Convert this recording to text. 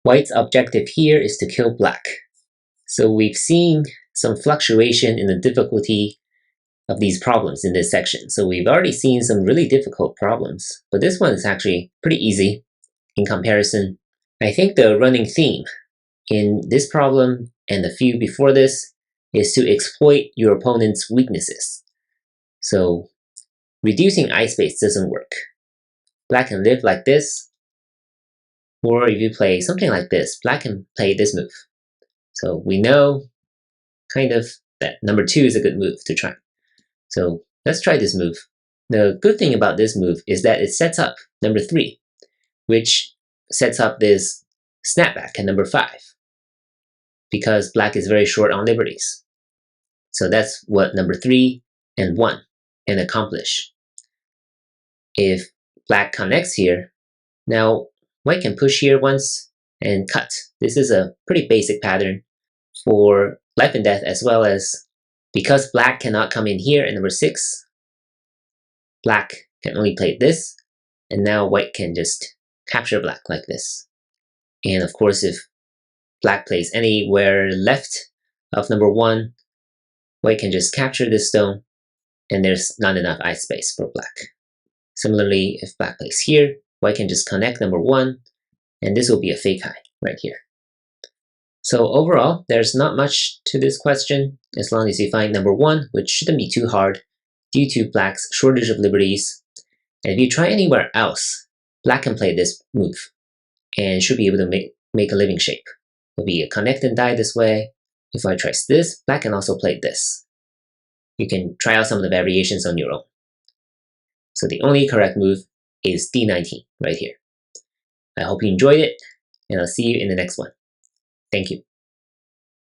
White's objective here is to kill black. So we've seen some fluctuation in the difficulty of these problems in this section. So we've already seen some really difficult problems, but this one is actually pretty easy in comparison. I think the running theme in this problem and the few before this is to exploit your opponent's weaknesses. So reducing ice space doesn't work. Black can live like this, or if you play something like this, black can play this move. So we know kind of that number 2 is a good move to try. So let's try this move. The good thing about this move is that it sets up number 3, which sets up this snapback at number 5, because black is very short on liberties. So that's what number 3 and 1 can accomplish. If black connects here, now white can push here once and cut. This is a pretty basic pattern for life and death, as well as because black cannot come in here at number 6, black can only play this, and now white can just capture black like this. And of course, if black plays anywhere left of number 1, white can just capture this stone, and there's not enough ice space for black. Similarly, if black plays here, white can just connect number 1, and this will be a fake high right here. So overall, there's not much to this question, as long as you find number 1, which shouldn't be too hard due to black's shortage of liberties. And if you try anywhere else, black can play this move and should be able to make a living shape. It'll be a connect and die this way. If white tries this, black can also play this. You can try out some of the variations on your own. So the only correct move is D19 right here. I hope you enjoyed it, and I'll see you in the next one. Thank you.